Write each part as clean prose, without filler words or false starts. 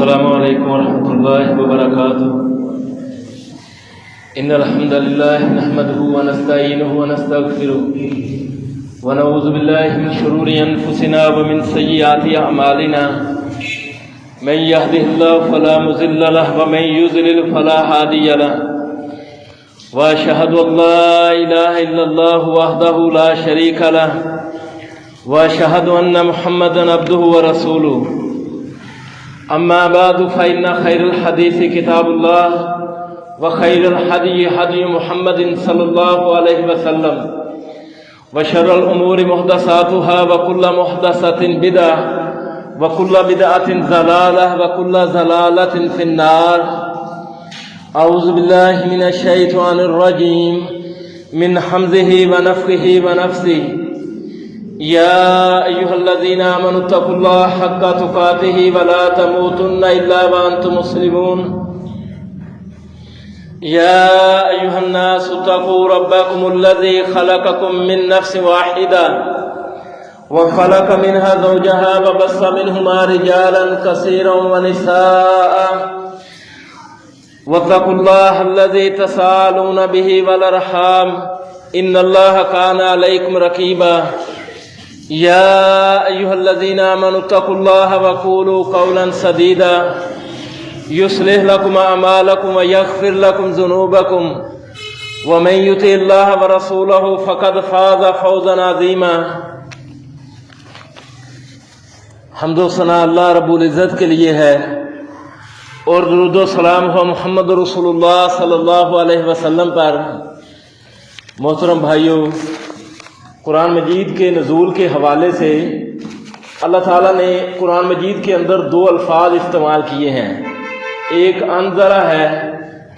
السلام علیکم ورحمۃ اللہ وبرکاتہ ان الحمد للہ نحمده ونستعینه ونستغفره ونعوذ باللہ من شرور انفسنا ومن سیئات اعمالنا من يهده الله فلا مضل له ومن يضلل فلا هادي له واشهد ان لا اله الا الله وحده لا شريك له واشهد ان محمدا عبده ورسوله اما بعد فإن خير الحديث كتاب الله وخير الهدي هدي محمد صلى الله عليه وسلم وشر الأمور محدثاتها وكل محدثة بدعة وكل بدعة ضلالة وكل ضلالة في النار. أعوذ بالله من الشيطان الرجيم من حمزه ونفخه ونفسه. يا أيها الذين آمنوا اتقوا الله حق تقاته ولا تموتن إلا وأنتم مسلمون. يا أيها الناس اتقوا ربكم الذي خلقكم من نفس واحدة وخلق منها زوجها وبث منهما رجالا كثيرا ونساء واتقوا الله الذي تساءلون به والأرحام إن الله كان عليكم رقيبا. يا أيها الذين آمنوا اتقوا الله وقولوا قولا سديدا يصلح لكم أعمالكم ويغفر لكم ذنوبكم ومن يطع الله ورسوله فقد فاز فوزا عظيما. حمد و ثنا اللہ رب العزت کے لیے ہے اور درود و سلام ہو محمد رسول اللہ صلی اللہ علیہ وسلم پر. محترم بھائیوں، قرآن مجید کے نزول کے حوالے سے اللہ تعالیٰ نے قرآن مجید کے اندر دو الفاظ استعمال کیے ہیں. ایک انزلہ ہے،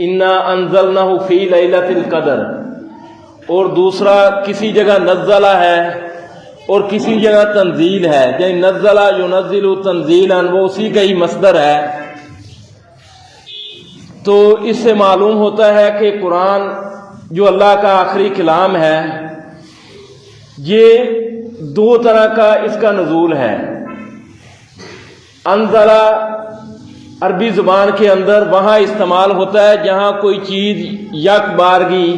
انا انزلنہ فی لیلۃ القدر، اور دوسرا کسی جگہ نزلہ ہے اور کسی جگہ تنزیل ہے. یعنی نزلہ ینزل تنزیلا، وہ اسی کا ہی مصدر ہے. تو اس سے معلوم ہوتا ہے کہ قرآن جو اللہ کا آخری کلام ہے، یہ دو طرح کا اس کا نزول ہے. انزلہ عربی زبان کے اندر وہاں استعمال ہوتا ہے جہاں کوئی چیز یک بارگی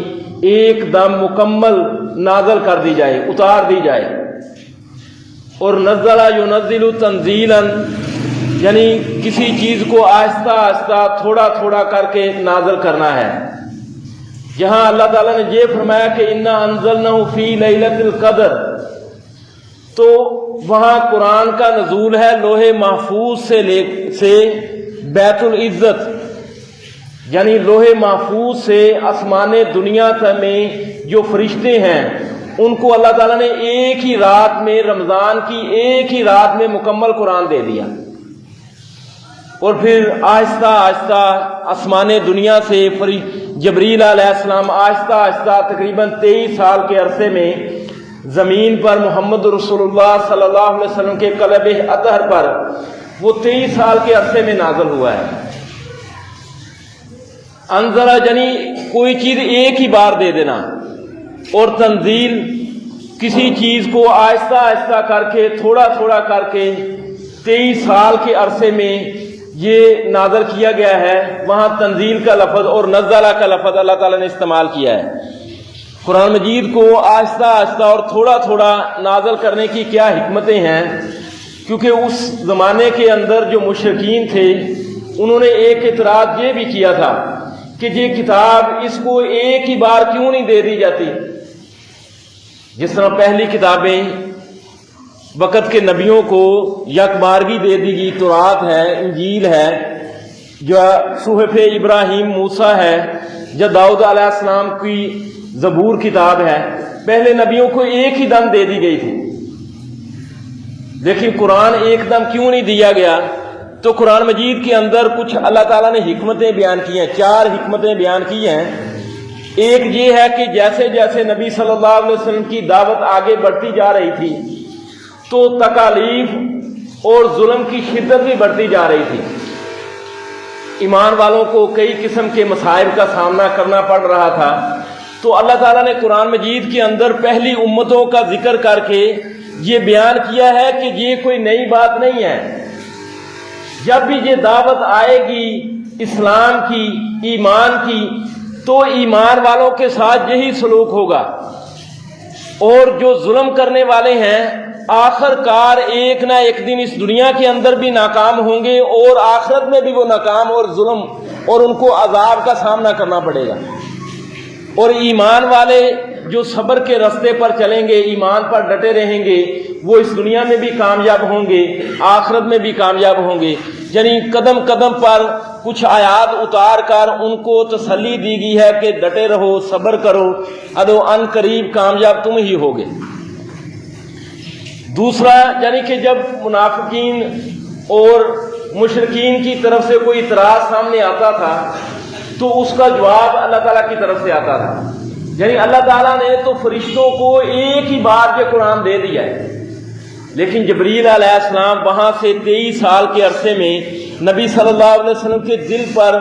ایک دم مکمل نازل کر دی جائے، اتار دی جائے. اور نزلہ ینزل تنزیلا یعنی کسی چیز کو آہستہ آہستہ تھوڑا تھوڑا کر کے نازل کرنا ہے. جہاں اللہ تعالیٰ نے یہ فرمایا کہ انا انزلنہ فی لیلۃ القدر، تو وہاں قرآن کا نزول ہے لوح محفوظ سے بیت العزت، یعنی لوح محفوظ سے آسمان دنیا میں جو فرشتے ہیں ان کو اللہ تعالیٰ نے ایک ہی رات میں، رمضان کی ایک ہی رات میں مکمل قرآن دے دیا. اور پھر آہستہ آہستہ آسمان دنیا سے جبریل علیہ السلام آہستہ آہستہ تقریباً 23 سال کے عرصے میں زمین پر محمد رسول اللہ صلی اللہ علیہ وسلم کے قلب اطہر پر وہ 23 سال کے عرصے میں نازل ہوا ہے. انزلہ یعنی کوئی چیز ایک ہی بار دے دینا، اور تنزیل کسی چیز کو آہستہ آہستہ کر کے تھوڑا تھوڑا کر کے 23 سال کے عرصے میں یہ نازل کیا گیا ہے. وہاں تنزیل کا لفظ اور نزلہ کا لفظ اللہ تعالیٰ نے استعمال کیا ہے. قرآن مجید کو آہستہ آہستہ اور تھوڑا تھوڑا نازل کرنے کی کیا حکمتیں ہیں؟ کیونکہ اس زمانے کے اندر جو مشرکین تھے انہوں نے ایک اعتراض یہ بھی کیا تھا کہ یہ کتاب اس کو ایک ہی بار کیوں نہیں دے دی جاتی؟ جس طرح پہلی کتابیں وقت کے نبیوں کو یک بارگی دے دی گئی، تورات ہے، انجیل ہے، جو صحف ابراہیم موسیٰ ہے، جو داؤد علیہ السلام کی زبور کتاب ہے، پہلے نبیوں کو ایک ہی دم دے دی گئی تھی. لیکن قرآن ایک دم کیوں نہیں دیا گیا؟ تو قرآن مجید کے اندر کچھ اللہ تعالیٰ نے حکمتیں بیان کی ہیں، 4 حکمتیں بیان کی ہیں. ایک یہ ہے کہ جیسے جیسے نبی صلی اللہ علیہ وسلم کی دعوت آگے بڑھتی جا رہی تھی تو تکالیف اور ظلم کی شدت بھی بڑھتی جا رہی تھی. ایمان والوں کو کئی قسم کے مصائب کا سامنا کرنا پڑ رہا تھا. تو اللہ تعالیٰ نے قرآن مجید کے اندر پہلی امتوں کا ذکر کر کے یہ بیان کیا ہے کہ یہ کوئی نئی بات نہیں ہے. جب بھی یہ دعوت آئے گی اسلام کی، ایمان کی، تو ایمان والوں کے ساتھ یہی سلوک ہوگا، اور جو ظلم کرنے والے ہیں آخر کار ایک نہ ایک دن اس دنیا کے اندر بھی ناکام ہوں گے، اور آخرت میں بھی وہ ناکام اور ظلم اور ان کو عذاب کا سامنا کرنا پڑے گا۔ اور ایمان والے جو صبر کے راستے پر چلیں گے، ایمان پر ڈٹے رہیں گے، وہ اس دنیا میں بھی کامیاب ہوں گے، آخرت میں بھی کامیاب ہوں گے۔ یعنی قدم قدم پر کچھ آیات اتار کر ان کو تسلی دی گئی ہے کہ ڈٹے رہو، صبر کرو، ادو ان قریب کامیاب تم ہی ہوگے۔ دوسرا، یعنی کہ جب منافقین اور مشرکین کی طرف سے کوئی اعتراض سامنے آتا تھا تو اس کا جواب اللہ تعالیٰ کی طرف سے آتا تھا۔ یعنی اللہ تعالیٰ نے تو فرشتوں کو ایک ہی بار یہ قرآن دے دیا ہے، لیکن جبریل علیہ السلام وہاں سے 23 سال کے عرصے میں نبی صلی اللہ علیہ وسلم کے دل پر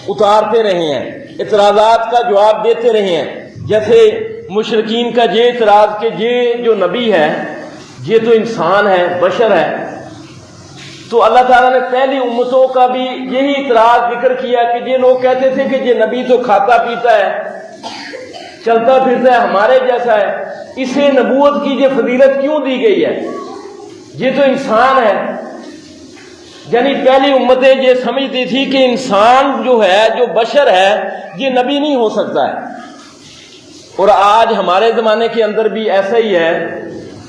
اتارتے رہے ہیں، اعتراضات کا جواب دیتے رہے ہیں۔ جیسے مشرکین کا یہ اعتراض کہ یہ جو نبی ہے یہ تو انسان ہے، بشر ہے، تو اللہ تعالیٰ نے پہلی امتوں کا بھی یہی اعتراض ذکر کیا کہ یہ لوگ کہتے تھے کہ یہ نبی تو کھاتا پیتا ہے، چلتا پھرتا ہے، ہمارے جیسا ہے، اسے نبوت کی یہ فضیلت کیوں دی گئی ہے، یہ تو انسان ہے۔ یعنی پہلی امتیں یہ سمجھتی تھی کہ انسان جو ہے، جو بشر ہے، یہ نبی نہیں ہو سکتا ہے۔ اور آج ہمارے زمانے کے اندر بھی ایسا ہی ہے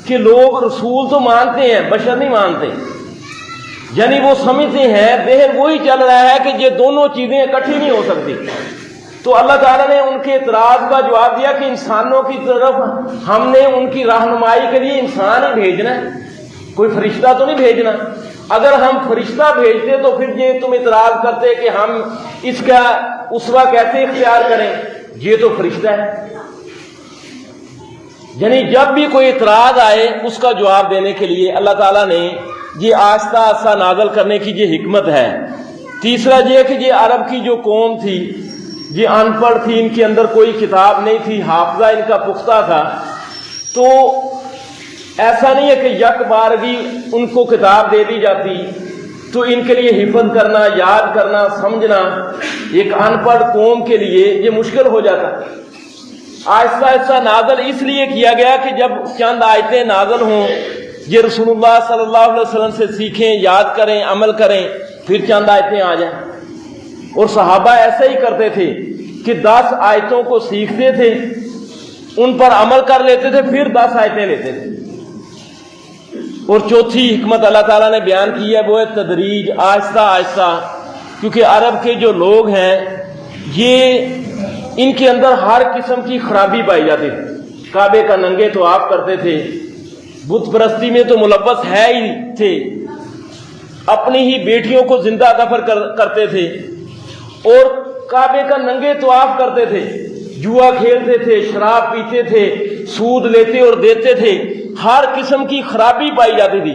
کہ لوگ رسول تو مانتے ہیں، بشر نہیں مانتے۔ یعنی وہ سمجھتے ہیں، ذہن وہی چل رہا ہے کہ یہ دونوں چیزیں اکٹھی نہیں ہو سکتی۔ تو اللہ تعالیٰ نے ان کے اعتراض کا جواب دیا کہ انسانوں کی طرف ہم نے ان کی رہنمائی کے لیے انسان ہی بھیجنا ہے، کوئی فرشتہ تو نہیں بھیجنا۔ اگر ہم فرشتہ بھیجتے تو پھر یہ تم اعتراض کرتے کہ ہم اس کا اسوہ کیسے اختیار کریں، یہ تو فرشتہ ہے۔ یعنی جب بھی کوئی اعتراض آئے اس کا جواب دینے کے لیے اللہ تعالیٰ نے یہ آہستہ آہستہ نازل کرنے کی یہ حکمت ہے۔ تیسرا یہ کہ یہ عرب کی جو قوم تھی یہ ان پڑھ تھی، ان کے اندر کوئی کتاب نہیں تھی، حافظہ ان کا پختہ تھا، تو ایسا نہیں ہے کہ یک بارگی ان کو کتاب دے دی جاتی تو ان کے لیے حفظ کرنا، یاد کرنا، سمجھنا ایک ان پڑھ قوم کے لیے یہ مشکل ہو جاتا۔ آہستہ آہستہ نازل اس لیے کیا گیا کہ جب چند آیتیں نازل ہوں، یہ رسول اللہ صلی اللہ علیہ وسلم سے سیکھیں، یاد کریں، عمل کریں، پھر چند آیتیں آ جائیں۔ اور صحابہ ایسا ہی کرتے تھے کہ 10 آیتوں کو سیکھتے تھے، ان پر عمل کر لیتے تھے، پھر 10 آیتیں لیتے تھے۔ اور چوتھی حکمت اللہ تعالیٰ نے بیان کی ہے وہ ہے تدریج، آہستہ آہستہ، کیونکہ عرب کے جو لوگ ہیں یہ ان کے اندر ہر قسم کی خرابی پائی جاتی تھی۔ کعبے کا ننگے طواف کرتے تھے، بت پرستی میں تو ملوث ہے ہی تھے، اپنی ہی بیٹیوں کو زندہ دفن کرتے تھے، اور کعبے کا ننگے طواف کرتے تھے، جوا کھیلتے تھے، شراب پیتے تھے، سود لیتے اور دیتے تھے، ہر قسم کی خرابی پائی جاتی تھی۔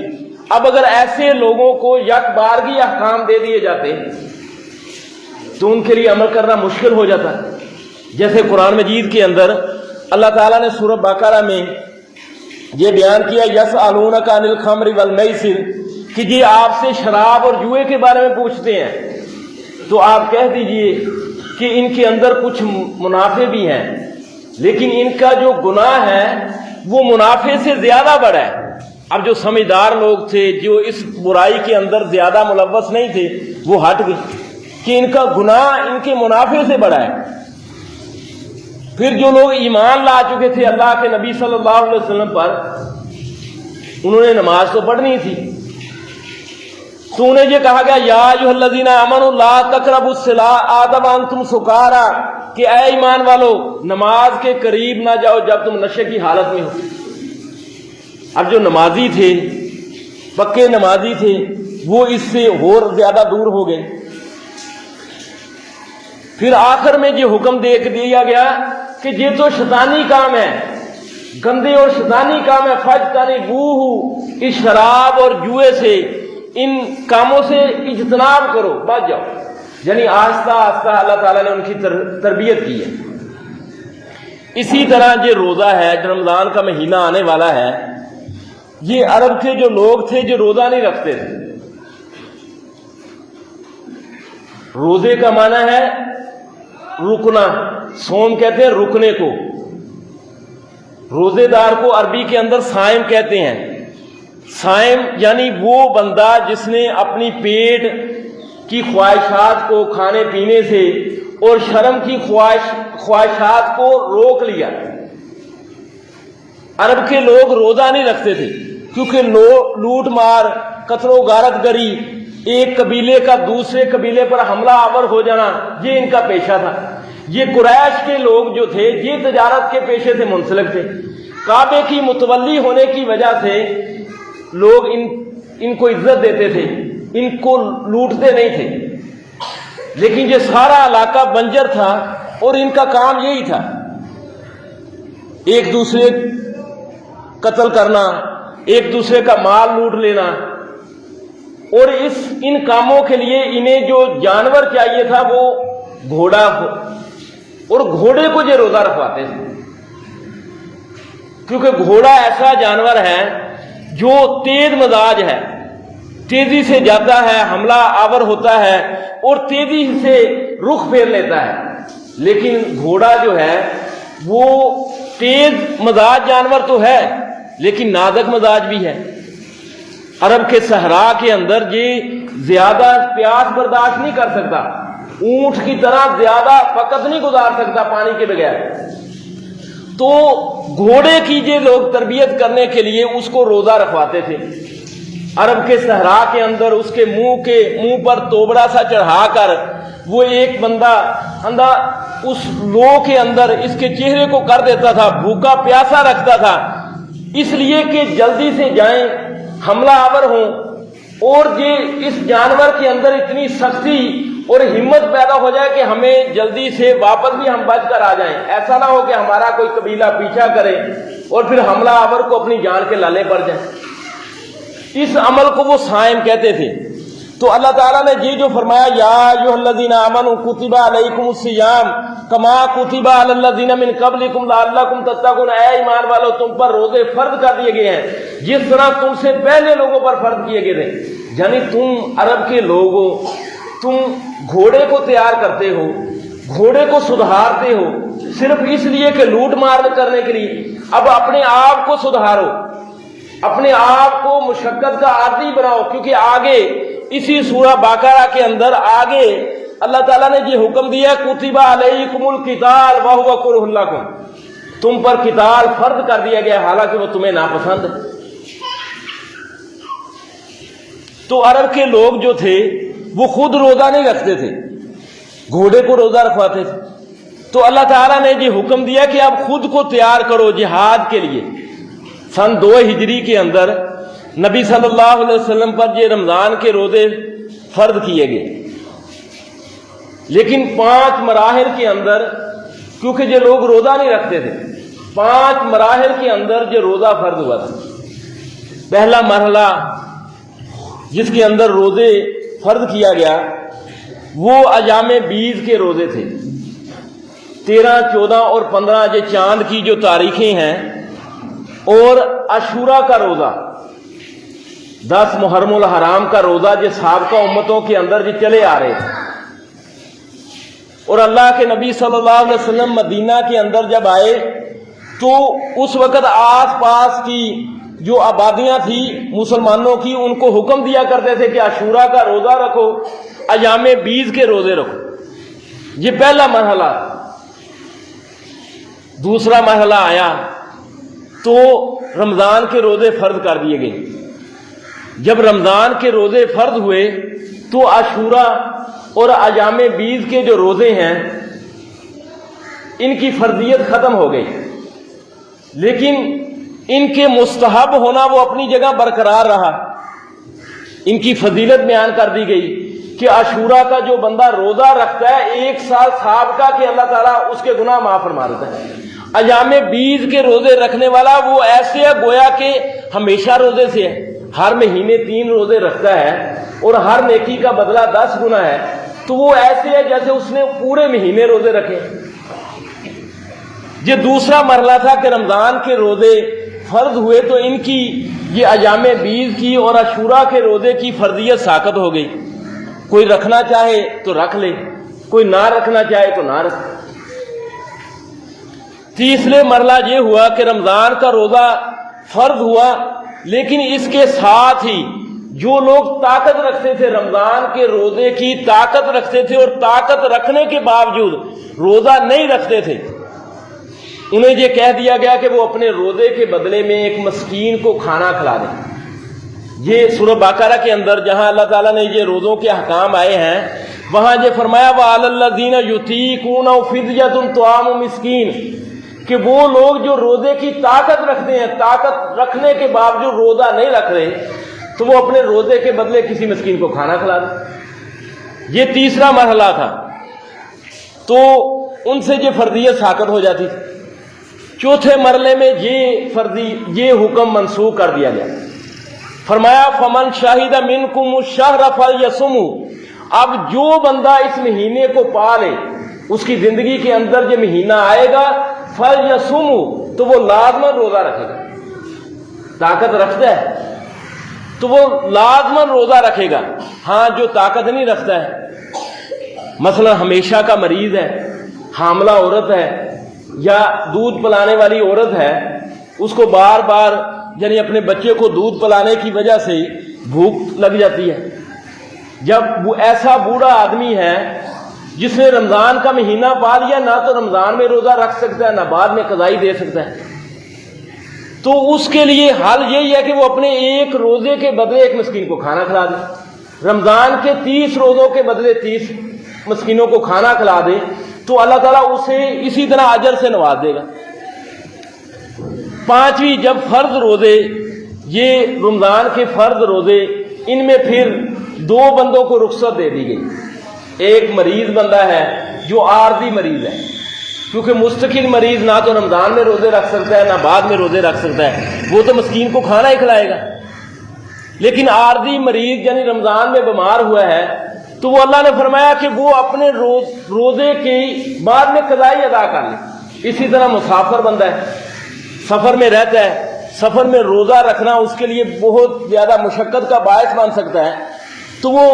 اب اگر ایسے لوگوں کو یک بارگی احکام دے دیے جاتے تو ان کے لیے عمل کرنا مشکل ہو جاتا۔ جیسے قرآن مجید کے اندر اللہ تعالیٰ نے سورہ بقرہ میں یہ بیان کیا، یسألونک عن الخمر والمیسر، کہ یہ آپ سے شراب اور جوئے کے بارے میں پوچھتے ہیں، تو آپ کہہ دیجئے کہ ان کے اندر کچھ منافع بھی ہیں، لیکن ان کا جو گناہ ہے وہ منافع سے زیادہ بڑا ہے۔ اب جو سمجھدار لوگ تھے، جو اس برائی کے اندر زیادہ ملوث نہیں تھے، وہ ہٹ گئے کہ ان کا گناہ ان کے منافع سے بڑا ہے۔ پھر جو لوگ ایمان لا چکے تھے اللہ کے نبی صلی اللہ علیہ وسلم پر، انہوں نے نماز تو پڑھنی تھی، تو انہیں یہ کہا گیا یا ایھا الذین آمنوا لا تقربوا الصلاۃ وانتم سکارا، کہ اے ایمان والو نماز کے قریب نہ جاؤ جب تم نشے کی حالت میں ہو۔ اب جو نمازی تھے، پکے نمازی تھے، وہ اس سے اور زیادہ دور ہو گئے۔ پھر آخر میں یہ حکم دے دیا گیا کہ یہ تو شیطانی کام ہے، گندے اور شیطانی کام ہے، فاجتنبوہ، اس شراب اور جوئے سے، ان کاموں سے اجتناب کرو، بچ جاؤ۔ یعنی آہستہ آہستہ اللہ تعالیٰ نے ان کی تربیت کی ہے۔ اسی طرح یہ روزہ ہے، رمضان کا مہینہ آنے والا ہے، یہ عرب کے جو لوگ تھے جو روزہ نہیں رکھتے تھے، روزے کا معنی ہے رکنا، صوم کہتے ہیں رکنے کو، روزے دار کو عربی کے اندر صائم کہتے ہیں۔ صائم یعنی وہ بندہ جس نے اپنی پیٹ کی خواہشات کو کھانے پینے سے اور شرم کی خواہشات کو روک لیا۔ عرب کے لوگ روزہ نہیں رکھتے تھے کیونکہ لوٹ مار، قتل و غارت گری، ایک قبیلے کا دوسرے قبیلے پر حملہ آور ہو جانا، یہ ان کا پیشہ تھا۔ یہ قریش کے لوگ جو تھے یہ تجارت کے پیشے سے منسلک تھے، کعبے کی متولی ہونے کی وجہ سے لوگ ان کو عزت دیتے تھے، ان کو لوٹتے نہیں تھے، لیکن یہ سارا علاقہ بنجر تھا اور ان کا کام یہی تھا، ایک دوسرے قتل کرنا، ایک دوسرے کا مال لوٹ لینا، اور ان کاموں کے لیے انہیں جو جانور چاہیے تھا وہ گھوڑا، اور گھوڑے کو یہ روزہ رکھواتے تھے کیونکہ گھوڑا ایسا جانور ہے جو تیز مزاج ہے، تیزی سے جاتا ہے، حملہ آور ہوتا ہے اور تیزی سے رخ پھیر لیتا ہے، لیکن گھوڑا جو ہے وہ تیز مزاج جانور تو ہے لیکن نازک مزاج بھی ہے۔ عرب کے صحرا کے اندر یہ زیادہ پیاس برداشت نہیں کر سکتا، اونٹ کی طرح زیادہ وقت نہیں گزار سکتا پانی کے بغیر، تو گھوڑے کی یہ لوگ تربیت کرنے کے لیے اس کو روزہ رکھواتے تھے۔ عرب کے صحرا کے اندر اس کے منہ پر توبڑا سا چڑھا کر وہ ایک بندہ اس لو کے اندر اس کے چہرے کو کر دیتا تھا، بھوکا پیاسا رکھتا تھا، اس لیے کہ جلدی سے جائیں، حملہ آور ہوں، اور یہ اس جانور کے اندر اتنی سختی اور ہمت پیدا ہو جائے کہ ہمیں جلدی سے واپس بھی ہم بچ کر آ جائیں، ایسا نہ ہو کہ ہمارا کوئی قبیلہ پیچھا کرے اور پھر حملہ آور کو اپنی جان کے لالے پڑ جائیں۔ اس عمل کو وہ صائم کہتے تھے۔ تو اللہ تعالیٰ نے یہ جو فرمایا یا ایھا الذین آمنوا کتب علیکم الصیام کما کتب علی الذین من قبلکم لعلکم تتقون، اے ایمان والو تم پر روزے فرض کر دیے گئے ہیں جس طرح تم سے پہلے لوگوں پر فرض کیے گئے تھے۔ یعنی تم عرب کے لوگوں، تم گھوڑے کو تیار کرتے ہو، گھوڑے کو سدھارتے ہو صرف اس لیے کہ لوٹ مار کرنے کے لیے، اب اپنے آپ کو سدھارو، اپنے آپ کو مشقت کا عادی بناؤ، کیونکہ آگے اسی سورہ بقرہ کے اندر آگے اللہ تعالیٰ نے یہ حکم دیا کتب علیکم القتال وہو کرہ لکم، تم پر قتال فرض کر دیا گیا حالانکہ وہ تمہیں ناپسند ہے۔ تو عرب کے لوگ جو تھے وہ خود روزہ نہیں رکھتے تھے، گھوڑے کو روزہ رکھواتے تھے، تو اللہ تعالیٰ نے یہ حکم دیا کہ اب خود کو تیار کرو جہاد کے لیے۔ سن 2 ہجری کے اندر نبی صلی اللہ علیہ وسلم پر یہ رمضان کے روزے فرض کیے گئے، لیکن 5 مراحل کے اندر، کیونکہ یہ لوگ روزہ نہیں رکھتے تھے، 5 مراحل کے اندر یہ روزہ فرض ہوا تھا۔ پہلا مرحلہ جس کے اندر روزے فرض کیا گیا وہ ایام بیض کے روزے تھے، 13، 14 اور 15 یہ چاند کی جو تاریخیں ہیں، اور عاشورہ کا روزہ، 10 محرم الحرام کا روزہ جو سابقہ امتوں کے اندر جو چلے آ رہے تھے، اور اللہ کے نبی صلی اللہ علیہ وسلم مدینہ کے اندر جب آئے تو اس وقت آس پاس کی جو آبادیاں تھیں مسلمانوں کی ان کو حکم دیا کرتے تھے کہ عاشورہ کا روزہ رکھو، ایام بیض کے روزے رکھو۔ یہ پہلا مرحلہ۔ دوسرا مرحلہ آیا تو رمضان کے روزے فرض کر دیے گئے۔ جب رمضان کے روزے فرض ہوئے تو عاشورہ اور ایام بیض کے جو روزے ہیں ان کی فرضیت ختم ہو گئی، لیکن ان کے مستحب ہونا وہ اپنی جگہ برقرار رہا۔ ان کی فضیلت بیان کر دی گئی کہ عاشورہ کا جو بندہ روزہ رکھتا ہے 1 سال سابقہ کہ اللہ تعالیٰ اس کے گناہ معاف فرما دیتا ہے۔ ایام بیض کے روزے رکھنے والا وہ ایسے ہے گویا کہ ہمیشہ روزے سے ہے، ہر مہینے 3 روزے رکھتا ہے اور ہر نیکی کا بدلہ 10 گنا ہے، تو وہ ایسے ہے جیسے اس نے پورے مہینے روزے رکھے۔ یہ دوسرا مرحلہ تھا کہ رمضان کے روزے فرض ہوئے تو ان کی یہ ایام بیض کی اور عاشورہ کے روزے کی فرضیت ساقط ہو گئی۔ کوئی رکھنا چاہے تو رکھ لے، کوئی نہ رکھنا چاہے تو نہ رکھ۔ تیسرے مرحلہ یہ ہوا کہ رمضان کا روزہ فرض ہوا، لیکن اس کے ساتھ ہی جو لوگ طاقت رکھتے تھے، رمضان کے روزے کی طاقت رکھتے تھے اور طاقت رکھنے کے باوجود روزہ نہیں رکھتے تھے، انہیں یہ کہہ دیا گیا کہ وہ اپنے روزے کے بدلے میں ایک مسکین کو کھانا کھلا دیں۔ یہ سورہ بقرہ کے اندر جہاں اللہ تعالیٰ نے یہ روزوں کے احکام آئے ہیں، وہاں یہ فرمایا وَعَلَى الَّذِينَ يُطِيقُونَهُ فِدْيَةٌ طَعَامُ مِسْكِينٍ، کہ وہ لوگ جو روزے کی طاقت رکھتے ہیں، طاقت رکھنے کے باوجود روزہ نہیں رکھ رہے، تو وہ اپنے روزے کے بدلے کسی مسکین کو کھانا کھلا دیں۔ یہ تیسرا مرحلہ تھا، تو ان سے یہ فرضیت ساقط ہو جاتی تھی۔ چوتھے مرحلے میں یہ حکم منسوخ کر دیا گیا، فرمایا فَمَنْ شَهِدَ مِنْكُمُ الشَّهْرَ فَلْيَصُمْهُ، اب جو بندہ اس مہینے کو پا لے، اس کی زندگی کے اندر یہ مہینہ آئے گا، فَلْيَصُمْهُ، تو وہ لازماً روزہ رکھے گا۔ طاقت رکھتا ہے تو وہ لازماً روزہ رکھے گا۔ ہاں جو طاقت نہیں رکھتا ہے، مثلا ہمیشہ کا مریض ہے، حاملہ عورت ہے، یا دودھ پلانے والی عورت ہے، اس کو بار بار یعنی اپنے بچے کو دودھ پلانے کی وجہ سے بھوک لگ جاتی ہے، جب وہ ایسا بوڑھا آدمی ہے جس نے رمضان کا مہینہ پا لیا، نہ تو رمضان میں روزہ رکھ سکتا ہے، نہ بعد میں قضائی دے سکتا ہے، تو اس کے لیے حل یہی ہے کہ وہ اپنے ایک روزے کے بدلے ایک مسکین کو کھانا کھلا دے۔ رمضان کے 30 روزوں کے بدلے 30 مسکینوں کو کھانا کھلا دے تو اللہ تعالیٰ اسے اسی طرح اجر سے نواز دے گا۔ پانچویں، جب فرض روزے، یہ رمضان کے فرض روزے، ان میں پھر 2 بندوں کو رخصت دے دی گئی۔ ایک مریض بندہ ہے جو عارضی مریض ہے، کیونکہ مستقل مریض نہ تو رمضان میں روزے رکھ سکتا ہے نہ بعد میں روزے رکھ سکتا ہے، وہ تو مسکین کو کھانا ہی کھلائے گا۔ لیکن عارضی مریض یعنی رمضان میں بیمار ہوا ہے، تو وہ اللہ نے فرمایا کہ وہ اپنے روزے کی بعد میں قضائی ادا کر لے۔ اسی طرح مسافر بندہ ہے، سفر میں رہتا ہے، سفر میں روزہ رکھنا اس کے لیے بہت زیادہ مشقت کا باعث بن سکتا ہے، تو وہ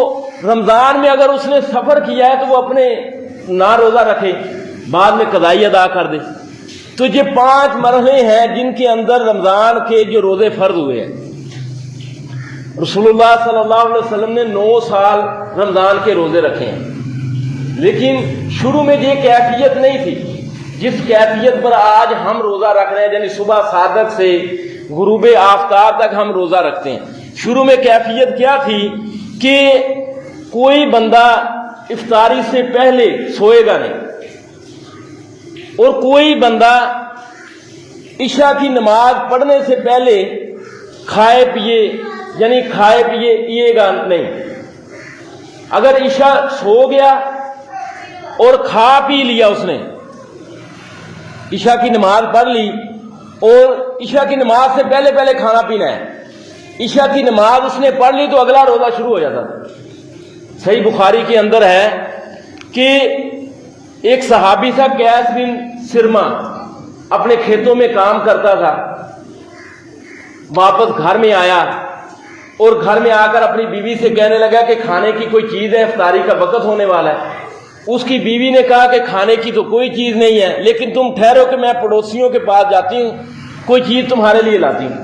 رمضان میں اگر اس نے سفر کیا ہے تو وہ اپنے نہ روزہ رکھے، بعد میں قضائی ادا کر دے۔ تو یہ 5 مرحلے ہیں جن کے اندر رمضان کے جو روزے فرض ہوئے ہیں۔ رسول اللہ صلی اللہ علیہ وسلم نے 9 سال رمضان کے روزے رکھے ہیں، لیکن شروع میں یہ کیفیت نہیں تھی جس کیفیت پر آج ہم روزہ رکھ رہے ہیں، یعنی صبح صادق سے غروب آفتاب تک ہم روزہ رکھتے ہیں۔ شروع میں کیفیت کیا تھی کہ کوئی بندہ افطاری سے پہلے سوئے گا نہیں، اور کوئی بندہ عشاء کی نماز پڑھنے سے پہلے کھائے پیے گا نہیں۔ اگر عشاء سو گیا اور کھا پی لیا، اس نے عشاء کی نماز پڑھ لی اور عشاء کی نماز سے پہلے کھانا پینا ہے، عشاء کی نماز اس نے پڑھ لی تو اگلا روزہ شروع ہو جاتا تھا۔ صحیح بخاری کے اندر ہے کہ ایک صحابی تھا قیس بن سرما، اپنے کھیتوں میں کام کرتا تھا، واپس گھر میں آیا اور گھر میں آ کر اپنی بیوی سے کہنے لگا کہ کھانے کی کوئی چیز ہے، افطاری کا وقت ہونے والا ہے۔ اس کی بیوی نے کہا کہ کھانے کی تو کوئی چیز نہیں ہے، لیکن تم ٹھہرو کہ میں پڑوسیوں کے پاس جاتی ہوں، کوئی چیز تمہارے لیے لاتی ہوں۔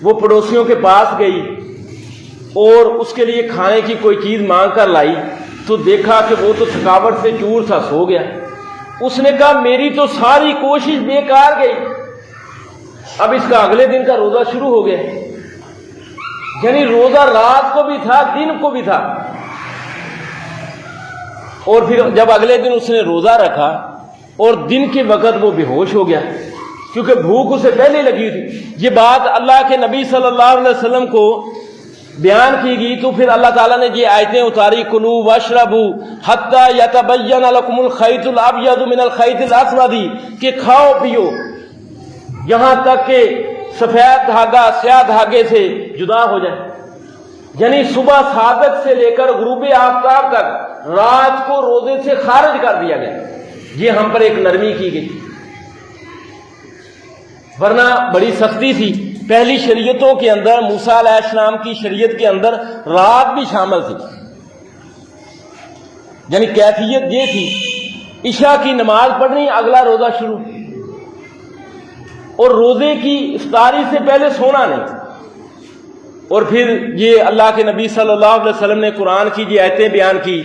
وہ پڑوسیوں کے پاس گئی اور اس کے لیے کھانے کی کوئی چیز مانگ کر لائی، تو دیکھا کہ وہ تو تھکاوٹ سے چور سا سو گیا۔ اس نے کہا میری تو ساری کوشش بیکار گئی، اب اس کا اگلے دن کا روزہ شروع ہو گیا۔ یعنی روزہ رات کو بھی تھا، دن کو بھی تھا۔ اور پھر جب اگلے دن اس نے روزہ رکھا اور دن کے وقت وہ بے ہوش ہو گیا، کیونکہ بھوک اسے پہلے لگی تھی۔ یہ بات اللہ کے نبی صلی اللہ علیہ وسلم کو بیان کی گئی تو پھر اللہ تعالیٰ نے یہ آیتیں اتاری، کلوا واشربوا حتی یتبین لکم الخیط الابیض من الخیط الاسود، کہ کھاؤ پیو یہاں تک کہ سفید دھاگا سیاہ دھاگے سے جدا ہو جائے۔ یعنی صبح صادق سے لے کر غروب آفتاب تک رات کو روزے سے خارج کر دیا گیا۔ یہ ہم پر ایک نرمی کی گئی، ورنہ بڑی سختی تھی۔ پہلی شریعتوں کے اندر، موسیٰ علیہ السلام کی شریعت کے اندر رات بھی شامل تھی، یعنی کیفیت یہ تھی، عشاء کی نماز پڑھنی، اگلا روزہ شروع، اور روزے کی افطاری سے پہلے سونا نہیں۔ اور پھر یہ اللہ کے نبی صلی اللہ علیہ وسلم نے قرآن کی یہ آیتیں بیان کی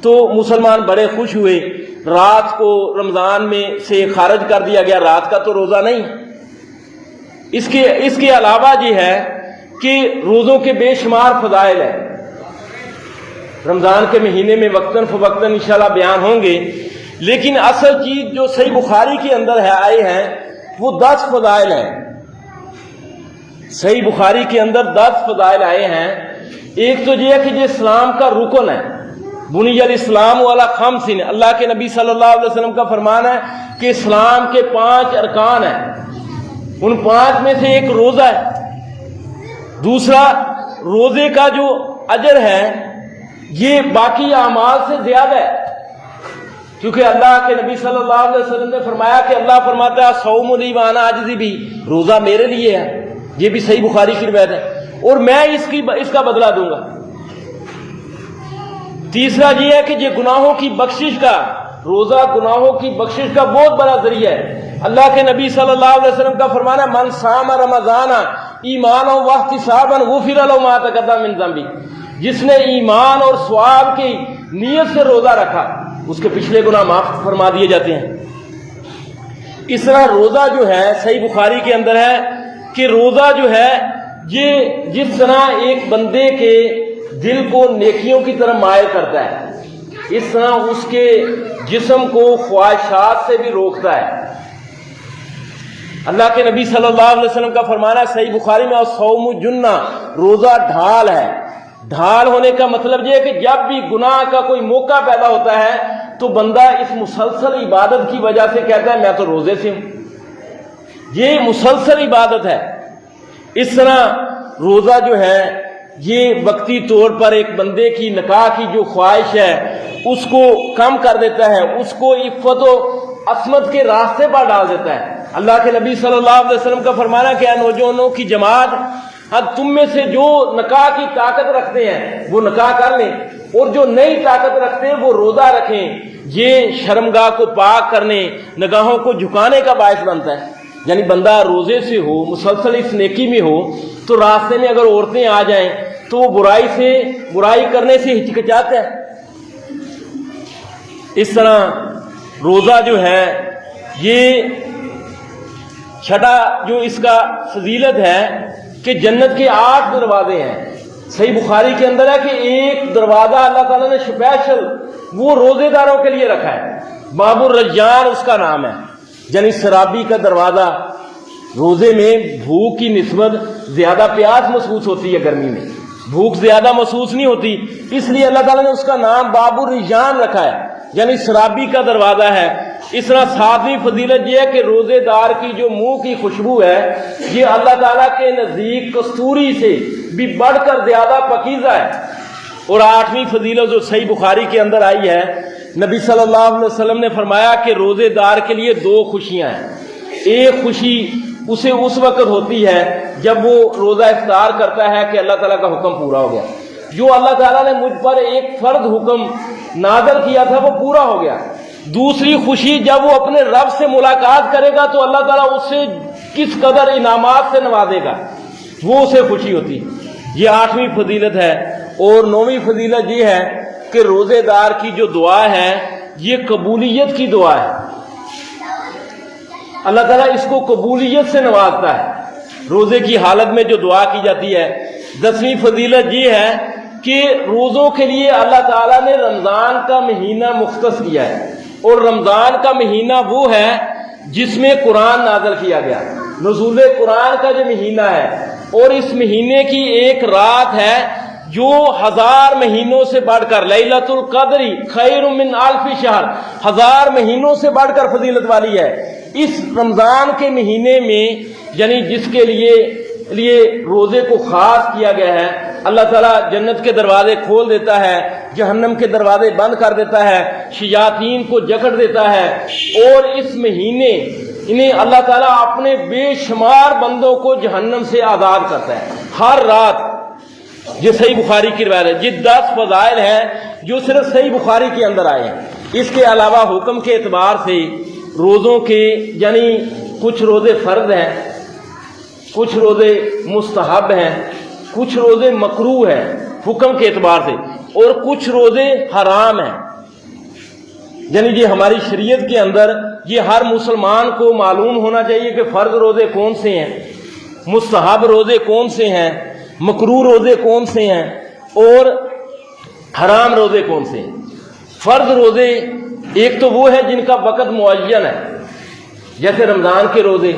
تو مسلمان بڑے خوش ہوئے۔ رات کو رمضان میں سے خارج کر دیا گیا، رات کا تو روزہ نہیں۔ اس کے علاوہ یہ ہے کہ روزوں کے بے شمار فضائل ہیں، رمضان کے مہینے میں وقتاً فوقتاً انشاءاللہ بیان ہوں گے، لیکن اصل چیز جو صحیح بخاری کے اندر آئے ہیں وہ 10 فضائل ہیں۔ صحیح بخاری کے اندر 10 فضائل آئے ہیں۔ ایک تو یہ ہے کہ یہ اسلام کا رکن ہے، بنی الاسلام علی خمس، اللہ کے نبی صلی اللہ علیہ وسلم کا فرمان ہے کہ اسلام کے 5 ارکان ہیں، ان 5 میں سے ایک روزہ ہے۔ دوسرا، روزے کا جو اجر ہے یہ باقی اعمال سے زیادہ ہے، کیونکہ اللہ کے نبی صلی اللہ علیہ وسلم نے فرمایا کہ اللہ فرماتا ہے صوم لی وانا اجزی بھی، روزہ میرے لیے ہے، یہ بھی صحیح بخاری کی روایت ہے، اور میں اس کا بدلہ دوں گا۔ تیسرا یہ ہے کہ یہ گناہوں کی بخشش کا، روزہ گناہوں کی بخشش کا بہت بڑا ذریعہ ہے۔ اللہ کے نبی صلی اللہ علیہ وسلم کا فرمان ہے من صام رمضان ایمانا واحتسابا غفر له ما تقدم من ذنبہ، جس نے ایمان اور ثواب کی نیت سے روزہ رکھا اس کے پچھلے گناہ معاف فرما دیے جاتے ہیں۔ اس طرح روزہ جو ہے صحیح بخاری کے اندر ہے کہ روزہ جو ہے یہ جس طرح ایک بندے کے دل کو نیکیوں کی طرف مائل کرتا ہے، اس طرح اس کے جسم کو خواہشات سے بھی روکتا ہے۔ اللہ کے نبی صلی اللہ علیہ وسلم کا فرمانا ہے صحیح بخاری میں الصوم جنہ، روزہ ڈھال ہے۔ ڈھال ہونے کا مطلب یہ ہے کہ جب بھی گناہ کا کوئی موقع پیدا ہوتا ہے تو بندہ اس مسلسل عبادت کی وجہ سے کہتا ہے میں تو روزے سے ہوں، یہ مسلسل عبادت ہے۔ اس طرح روزہ جو ہے یہ وقتی طور پر ایک بندے کی نکاح کی جو خواہش ہے اس کو کم کر دیتا ہے، اس کو عفت و عصمت کے راستے پر ڈال دیتا ہے۔ اللہ کے نبی صلی اللہ علیہ وسلم کا فرمانا کہ اے نوجوانوں کی جماعت، تم میں سے جو نکاح کی طاقت رکھتے ہیں وہ نکاح کر لیں، اور جو نئی طاقت رکھتے ہیں وہ روزہ رکھیں، یہ شرمگاہ کو پاک کرنے، نگاہوں کو جھکانے کا باعث بنتا ہے۔ یعنی بندہ روزے سے ہو، مسلسل اس نیکی میں ہو، تو راستے میں اگر عورتیں آ جائیں تو وہ برائی کرنے سے ہچکچاتا ہے۔ اس طرح روزہ جو ہے یہ چھٹا جو اس کا فضیلت ہے کہ جنت کے 8 دروازے ہیں۔ صحیح بخاری کے اندر ہے کہ ایک دروازہ اللہ تعالیٰ نے اسپیشل وہ روزے داروں کے لیے رکھا ہے، باب الرجان اس کا نام ہے، یعنی شرابی کا دروازہ۔ روزے میں بھوک کی نسبت زیادہ پیاس محسوس ہوتی ہے، گرمی میں بھوک زیادہ محسوس نہیں ہوتی، اس لیے اللہ تعالیٰ نے اس کا نام باب الرجان رکھا ہے، یعنی شرابی کا دروازہ ہے۔ اس طرح 7ویں فضیلت یہ ہے کہ روزے دار کی جو منہ کی خوشبو ہے یہ اللہ تعالیٰ کے نزدیک کستوری سے بھی بڑھ کر زیادہ پاکیزہ ہے۔ اور 8ویں فضیلت جو صحیح بخاری کے اندر آئی ہے، نبی صلی اللہ علیہ وسلم نے فرمایا کہ روزے دار کے لیے 2 خوشیاں ہیں۔ ایک خوشی اسے اس وقت ہوتی ہے جب وہ روزہ افطار کرتا ہے کہ اللہ تعالیٰ کا حکم پورا ہو گیا، جو اللہ تعالیٰ نے مجھ پر ایک فرض حکم نازل کیا تھا وہ پورا ہو گیا۔ دوسری خوشی جب وہ اپنے رب سے ملاقات کرے گا تو اللہ تعالیٰ اس سے کس قدر انعامات سے نوازے گا، وہ اسے خوشی ہوتی۔ یہ 8ویں فضیلت ہے۔ اور 9ویں فضیلت یہ ہے کہ روزے دار کی جو دعا ہے یہ قبولیت کی دعا ہے، اللہ تعالیٰ اس کو قبولیت سے نوازتا ہے روزے کی حالت میں جو دعا کی جاتی ہے۔ 10ویں فضیلت یہ ہے کہ روزوں کے لیے اللہ تعالیٰ نے رمضان کا مہینہ مختص کیا ہے، اور رمضان کا مہینہ وہ ہے جس میں قرآن نازل کیا گیا، نزول قرآن کا جو مہینہ ہے، اور اس مہینے کی ایک رات ہے جو 1000 مہینوں سے بڑھ کر، لیلۃ القدر خیر من الف شہر، 1000 مہینوں سے بڑھ کر فضیلت والی ہے۔ اس رمضان کے مہینے میں یعنی جس کے لیے روزے کو خاص کیا گیا ہے، اللہ تعالیٰ جنت کے دروازے کھول دیتا ہے، جہنم کے دروازے بند کر دیتا ہے، شیاطین کو جکڑ دیتا ہے، اور اس مہینے انہیں اللہ تعالیٰ اپنے بے شمار بندوں کو جہنم سے آزاد کرتا ہے۔ ہر رات یہ صحیح بخاری کی روایت ہے۔ یہ 10 فضائل ہیں جو صرف صحیح بخاری کے اندر آئے ہیں۔ اس کے علاوہ حکم کے اعتبار سے روزوں کے یعنی کچھ روزے فرض ہیں، کچھ روزے مستحب ہیں، کچھ روزے مکروہ ہیں حکم کے اعتبار سے، اور کچھ روزے حرام ہیں۔ یعنی یہ ہماری شریعت کے اندر یہ ہر مسلمان کو معلوم ہونا چاہیے کہ فرض روزے کون سے ہیں، مستحب روزے کون سے ہیں، مکروہ روزے کون سے ہیں، اور حرام روزے کون سے ہیں۔ فرض روزے ایک تو وہ ہے جن کا وقت معین ہے، جیسے رمضان کے روزے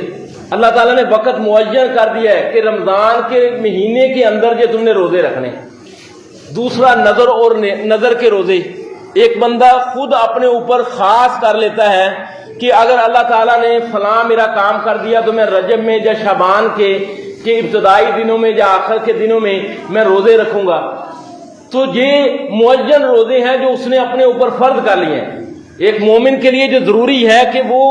اللہ تعالیٰ نے وقت معین کر دیا ہے کہ رمضان کے مہینے کے اندر یہ تم نے روزے رکھنے۔ دوسرا نظر اور نظر کے روزے، ایک بندہ خود اپنے اوپر خاص کر لیتا ہے کہ اگر اللہ تعالیٰ نے فلاں میرا کام کر دیا تو میں رجب میں یا شعبان کے ابتدائی دنوں میں یا آخر کے دنوں میں روزے رکھوں گا، تو یہ معین روزے ہیں جو اس نے اپنے اوپر فرض کر لیے ہیں۔ ایک مومن کے لیے جو ضروری ہے کہ وہ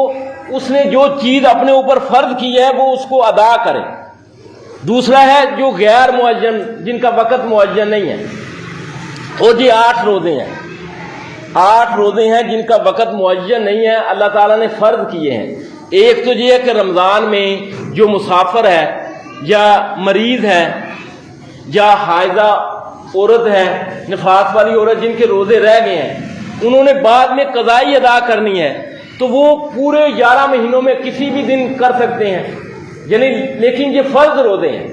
اس نے جو چیز اپنے اوپر فرض کی ہے وہ اس کو ادا کرے۔ دوسرا ہے جو غیر معین، جن کا وقت معین نہیں ہے، اور یہ 8 روزے ہیں، 8 روزے ہیں جن کا وقت معین نہیں ہے، اللہ تعالیٰ نے فرض کیے ہیں۔ ایک تو یہ ہے کہ رمضان میں جو مسافر ہے یا مریض ہے یا حائضہ عورت ہے، نفاس والی عورت جن کے روزے رہ گئے ہیں، انہوں نے بعد میں قضائی ادا کرنی ہے، تو وہ پورے 11 مہینوں میں کسی بھی دن کر سکتے ہیں، یعنی لیکن یہ فرض روزے ہیں،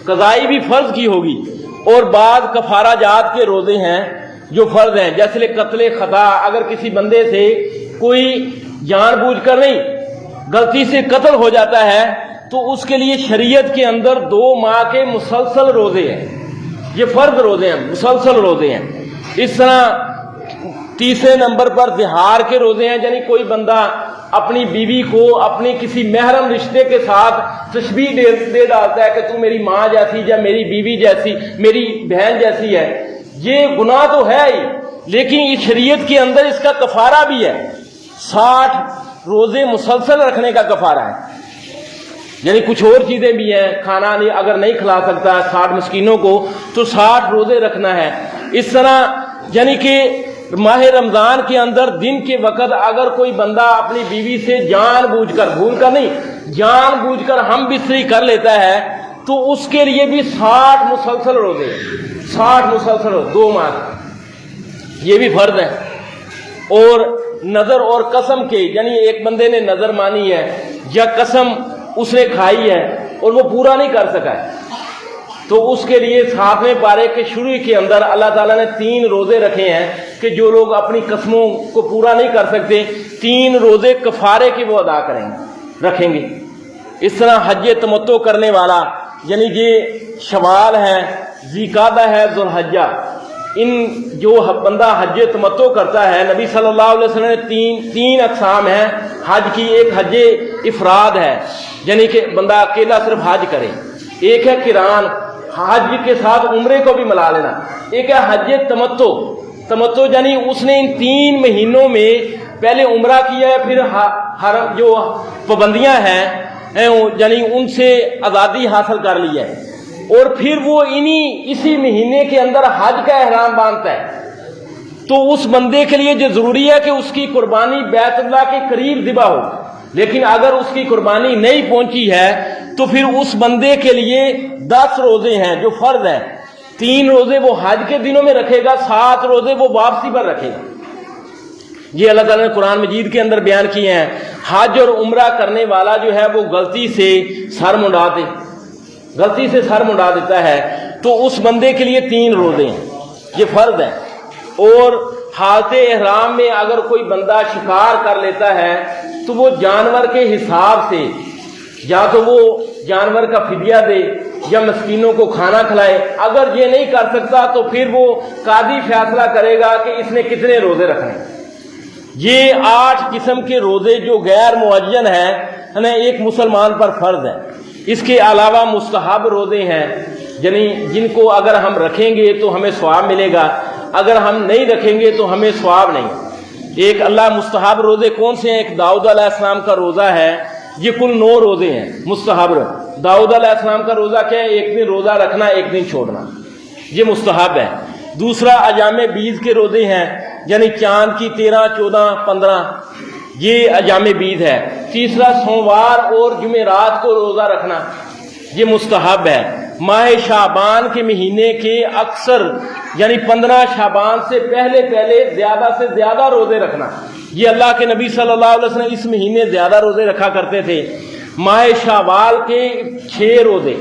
قضائی بھی فرض کی ہوگی۔ اور بعض کفارہ جات کے روزے ہیں جو فرض ہیں، جیسے قتل خطا، اگر کسی بندے سے کوئی جان بوجھ کر نہیں غلطی سے قتل ہو جاتا ہے تو اس کے لیے شریعت کے اندر 2 ماہ کے مسلسل روزے ہیں، یہ فرض روزے ہیں، مسلسل روزے ہیں۔ اس طرح تیسرے نمبر پر زہار کے روزے ہیں، یعنی کوئی بندہ اپنی بیوی کو اپنی کسی محرم رشتے کے ساتھ تشبیہ دے ڈالتا ہے کہ تو میری ماں جیسی یا میری بیوی جیسی، میری بہن جیسی ہے، یہ گناہ تو ہے ہی، لیکن اس شریعت کے اندر اس کا کفارہ بھی ہے۔ 60 روزے مسلسل رکھنے کا کفارہ ہے، یعنی کچھ اور چیزیں بھی ہیں، کھانا اگر نہیں کھلا سکتا 60 مسکینوں کو تو 60 روزے رکھنا ہے۔ اس طرح یعنی کہ ماہ رمضان کے اندر دن کے وقت اگر کوئی بندہ اپنی بیوی سے جان بوجھ کر، بھول کر نہیں، جان بوجھ کر ہم بستری کر لیتا ہے تو اس کے لیے بھی 60 مسلسل روزے، 60 مسلسل روزے 2 ماہ، یہ بھی فرض ہے۔ اور نظر اور قسم کے، یعنی ایک بندے نے نظر مانی ہے یا قسم اس نے کھائی ہے اور وہ پورا نہیں کر سکا ہے، تو اس کے لیے 7ویں پارے کے شروع کے اندر اللہ تعالیٰ نے 3 روزے رکھے ہیں کہ جو لوگ اپنی قسموں کو پورا نہیں کر سکتے 3 روزے کفارے کے وہ ادا رکھیں گے۔ اس طرح حج تمتع کرنے والا، یعنی یہ شوال ہے، ذوالقعدہ ہے، ذوالحجہ، ان جو بندہ حج تمتع کرتا ہے، نبی صلی اللہ علیہ وسلم نے 3 اقسام ہیں حج کی۔ ایک حج افراد ہے، یعنی کہ بندہ اکیلا صرف حج کرے، ایک ہے قران، حج کے ساتھ عمرے کو بھی ملا لینا، ایک ہے حج تمتع یعنی اس نے ان 3 مہینوں میں پہلے عمرہ کیا ہے، پھر جو پابندیاں ہیں یعنی ان سے آزادی حاصل کر لی ہے، اور پھر وہ اسی مہینے کے اندر حج کا احرام باندھتا ہے۔ تو اس بندے کے لیے جو ضروری ہے کہ اس کی قربانی بیت اللہ کے قریب ذبح ہو، لیکن اگر اس کی قربانی نہیں پہنچی ہے تو پھر اس بندے کے لیے 10 روزے ہیں جو فرض ہیں۔ 3 روزے وہ حج کے دنوں میں رکھے گا، 7 روزے وہ واپسی پر رکھے گا۔ یہ اللہ تعالیٰ نے قرآن مجید کے اندر بیان کیے ہیں۔ حج اور عمرہ کرنے والا جو ہے وہ غلطی سے سر منڈا دیتا ہے تو اس بندے کے لیے 3 روزے ہیں، یہ فرض ہے۔ اور حالت احرام میں اگر کوئی بندہ شکار کر لیتا ہے تو وہ جانور کے حساب سے یا تو وہ جانور کا فدیہ دے یا مسکینوں کو کھانا کھلائے۔ اگر یہ نہیں کر سکتا تو پھر وہ قاضی فیصلہ کرے گا کہ اس نے کتنے روزے رکھنے۔ یہ 8 قسم کے روزے جو غیر معین ہیں ایک مسلمان پر فرض ہے۔ اس کے علاوہ مستحب روزے ہیں، یعنی جن کو اگر ہم رکھیں گے تو ہمیں ثواب ملے گا، اگر ہم نہیں رکھیں گے تو ہمیں ثواب نہیں۔ ایک اللہ مستحب روزے کون سے ہیں؟ ایک داؤد علیہ السلام کا روزہ ہے یہ کل 9 روزے ہیں مستحب۔ داؤد علیہ السلام کا روزہ کیا ہے؟ ایک دن روزہ رکھنا، ایک دن چھوڑنا، یہ مستحب ہے۔ دوسرا ایام بیض کے روزے ہیں، یعنی چاند کی 13، 14، 15، یہ ایام بیض ہے۔ تیسرا سوموار اور جمعرات کو روزہ رکھنا، یہ مستحب ہے۔ ماہ شعبان کے مہینے کے اکثر یعنی 15 شعبان سے پہلے زیادہ سے زیادہ روزے رکھنا، یہ اللہ کے نبی صلی اللہ علیہ وسلم اس مہینے زیادہ روزے رکھا کرتے تھے۔ ماہ شوال کے 6 روزے،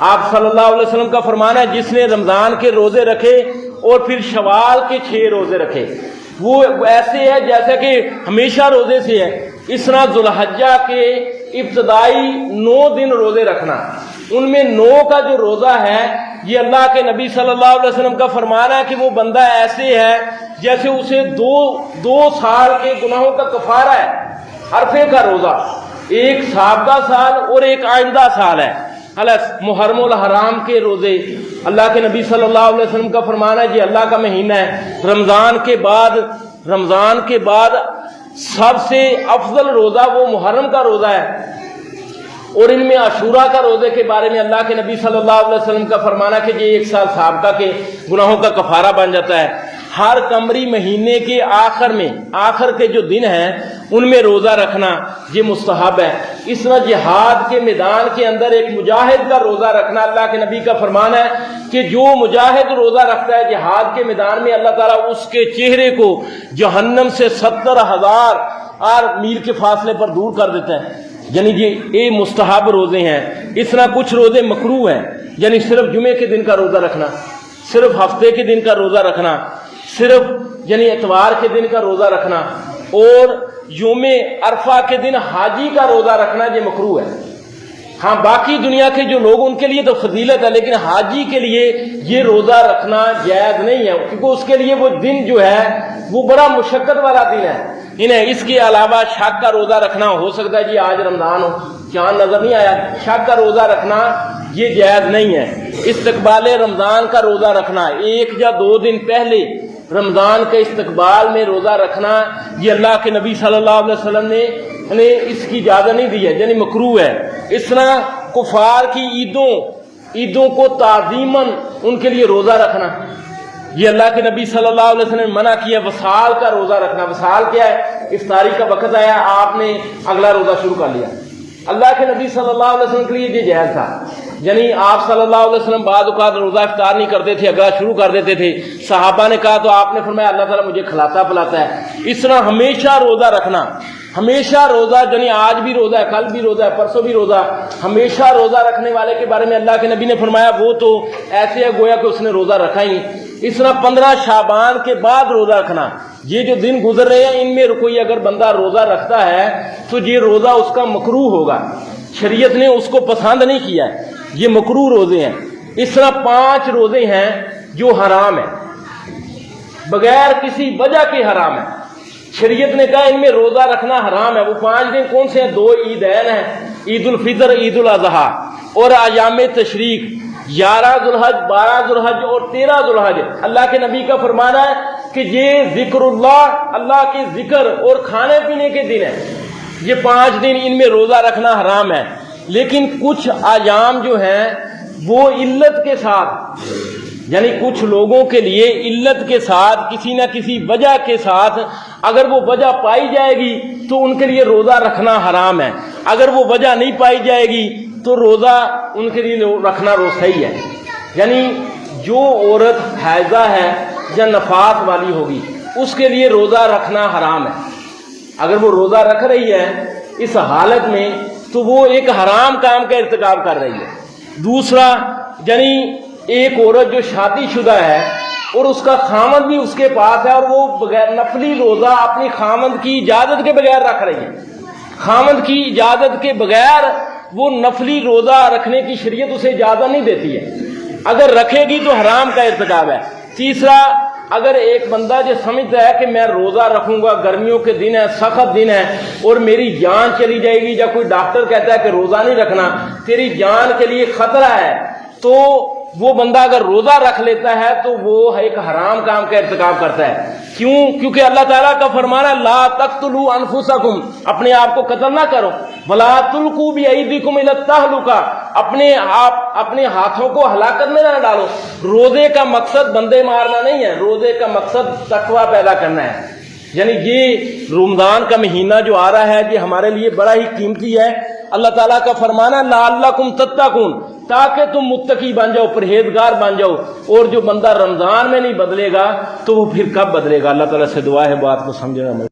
آپ صلی اللہ علیہ وسلم کا فرمان ہے جس نے رمضان کے روزے رکھے اور پھر شوال کے 6 روزے رکھے وہ ایسے ہے جیسا کہ ہمیشہ روزے سے ہے۔ اس طرح ذوالحجہ کے ابتدائی 9 دن روزے رکھنا، ان میں 9 کا جو روزہ ہے یہ اللہ کے نبی صلی اللہ علیہ وسلم کا فرمان ہے کہ وہ بندہ ایسے ہے جیسے اسے دو سال کے گناہوں کا کفارہ ہے۔ عرفے کا روزہ ایک سابقہ سال اور ایک آئندہ سال ہے۔ محرم الحرام کے روزے، اللہ کے نبی صلی اللہ علیہ وسلم کا فرمان ہے یہ اللہ کا مہینہ ہے، رمضان کے بعد سب سے افضل روزہ وہ محرم کا روزہ ہے۔ اور ان میں عاشورہ کا روزے کے بارے میں اللہ کے نبی صلی اللہ علیہ وسلم کا فرمانا کہ یہ 1 سال سابقہ کے گناہوں کا کفارہ بن جاتا ہے۔ ہر قمری مہینے کے آخر کے جو دن ہیں ان میں روزہ رکھنا یہ مستحب ہے۔ اس طرح جہاد کے میدان کے اندر ایک مجاہد کا روزہ رکھنا، اللہ کے نبی کا فرمان ہے کہ جو مجاہد روزہ رکھتا ہے جہاد کے میدان میں، اللہ تعالیٰ اس کے چہرے کو جہنم سے 70,000 میل کے فاصلے پر دور کر دیتا ہے۔ یعنی یہ مستحب روزے ہیں۔ اس طرح کچھ روزے مکروہ ہیں، یعنی صرف جمعے کے دن کا روزہ رکھنا، صرف ہفتے کے دن کا روزہ رکھنا، صرف یعنی اتوار کے دن کا روزہ رکھنا، اور یوم عرفہ کے دن حاجی کا روزہ رکھنا یہ مکروہ ہے۔ ہاں باقی دنیا کے جو لوگ ان کے لیے تو فضیلت ہے، لیکن حاجی کے لیے یہ روزہ رکھنا جائز نہیں ہے، کیونکہ اس کے لیے وہ دن جو ہے وہ بڑا مشقت والا دن ہے۔ انہیں اس کے علاوہ شک کا روزہ رکھنا، ہو سکتا ہے جی آج رمضان ہو، چاند نظر نہیں آیا، شک کا روزہ رکھنا یہ جائز نہیں ہے۔ استقبال رمضان کا روزہ رکھنا، 1 یا 2 دن پہلے رمضان کے استقبال میں روزہ رکھنا یہ اللہ کے نبی صلی اللہ علیہ وسلم نے اس کی اجازت نہیں دی ہے، یعنی مکروہ ہے۔ اس طرح کفار کی عیدوں کو تعظیماً ان کے لیے روزہ رکھنا یہ اللہ کے نبی صلی اللہ علیہ وسلم نے منع کیا۔ وصال کا روزہ رکھنا، وصال کیا ہے؟ افطاری کا وقت آیا، آپ نے اگلا روزہ شروع کر لیا۔ اللہ کے نبی صلی اللہ علیہ وسلم کے لیے یہ جائز تھا، یعنی آپ صلی اللہ علیہ وسلم بعض اوقات روزہ افطار نہیں کرتے تھے، اگلا شروع کر دیتے تھے۔ صحابہ نے کہا تو آپ نے فرمایا اللہ تعالیٰ مجھے کھلاتا پلاتا ہے۔ اس طرح ہمیشہ روزہ رکھنا، ہمیشہ روزہ، یعنی آج بھی روزہ ہے، کل بھی روزہ ہے، پرسوں بھی روزہ، ہمیشہ روزہ رکھنے والے کے بارے میں اللہ کے نبی نے فرمایا وہ تو ایسے ہے گویا کہ اس نے روزہ رکھا ہی۔ اس طرح 15 شعبان کے بعد روزہ رکھنا، یہ جو دن گزر رہے ہیں ان میں کوئی اگر بندہ روزہ رکھتا ہے تو یہ روزہ اس کا مکروہ ہوگا، شریعت نے اس کو پسند نہیں کیا ہے، یہ مکروہ روزے ہیں۔ اس طرح 5 روزے ہیں جو حرام ہیں، بغیر کسی وجہ کے حرام ہیں، شریعت نے کہا ان میں روزہ رکھنا حرام ہے۔ وہ 5 دن کون سے ہیں؟ 2 عیدین ہیں، عید الفطر، عید الاضحیٰ، اور ایام تشریق 11 ذوالحج، 12 ذوالحج اور 13 ذوالحج۔ اللہ کے نبی کا فرمانا ہے کہ یہ ذکر اللہ کے ذکر اور کھانے پینے کے دن ہیں، یہ 5 دن ان میں روزہ رکھنا حرام ہے۔ لیکن کچھ ایام جو ہیں وہ علت کے ساتھ، یعنی کچھ لوگوں کے لیے علت کے ساتھ، کسی نہ کسی وجہ کے ساتھ، اگر وہ وجہ پائی جائے گی تو ان کے لیے روزہ رکھنا حرام ہے، اگر وہ وجہ نہیں پائی جائے گی تو روزہ ان کے لیے رکھنا صحیح ہے۔ یعنی جو عورت حیضہ ہے یا نفاس والی ہوگی اس کے لیے روزہ رکھنا حرام ہے، اگر وہ روزہ رکھ رہی ہے اس حالت میں تو وہ ایک حرام کام کا ارتکاب کر رہی ہے۔ دوسرا، یعنی ایک عورت جو شادی شدہ ہے اور اس کا خامند بھی اس کے پاس ہے اور وہ بغیر نفلی روزہ اپنی خامند کی اجازت کے بغیر رکھ رہی ہے، خامند کی اجازت کے بغیر وہ نفلی روزہ رکھنے کی شریعت اسے اجازت نہیں دیتی ہے، اگر رکھے گی تو حرام کا ارتکاب ہے۔ تیسرا، اگر ایک بندہ جو سمجھتا ہے کہ میں روزہ رکھوں گا، گرمیوں کے دن ہے، سخت دن ہے اور میری جان چلی جائے گی، یا کوئی ڈاکٹر کہتا ہے کہ روزہ نہیں رکھنا، تیری جان کے لیے خطرہ ہے، تو وہ بندہ اگر روزہ رکھ لیتا ہے تو وہ ایک حرام کام کا ارتکاب کرتا ہے. کیوں؟ کیونکہ اللہ تعالیٰ کا فرمانا ہے لا تقتلوا انفسکم، اپنے آپ کو قتل نہ کرو، ولا تلقوا بایدیکم الی التہلکہ، اپنے ہاتھوں کو ہلاکت میں نہ ڈالو. روزے کا مقصد بندے مارنا نہیں ہے، روزے کا مقصد تقویٰ پیدا کرنا ہے. یعنی یہ رمضان کا مہینہ جو آ رہا ہے یہ ہمارے لیے بڑا ہی قیمتی ہے. اللہ تعالیٰ کا فرمانا لعلکم تتقون، تاکہ تم متقی بن جاؤ، پرہیزگار بن جاؤ. اور جو بندہ رمضان میں نہیں بدلے گا تو وہ پھر کب بدلے گا؟ اللہ تعالیٰ سے دعا ہے بات کو سمجھنا.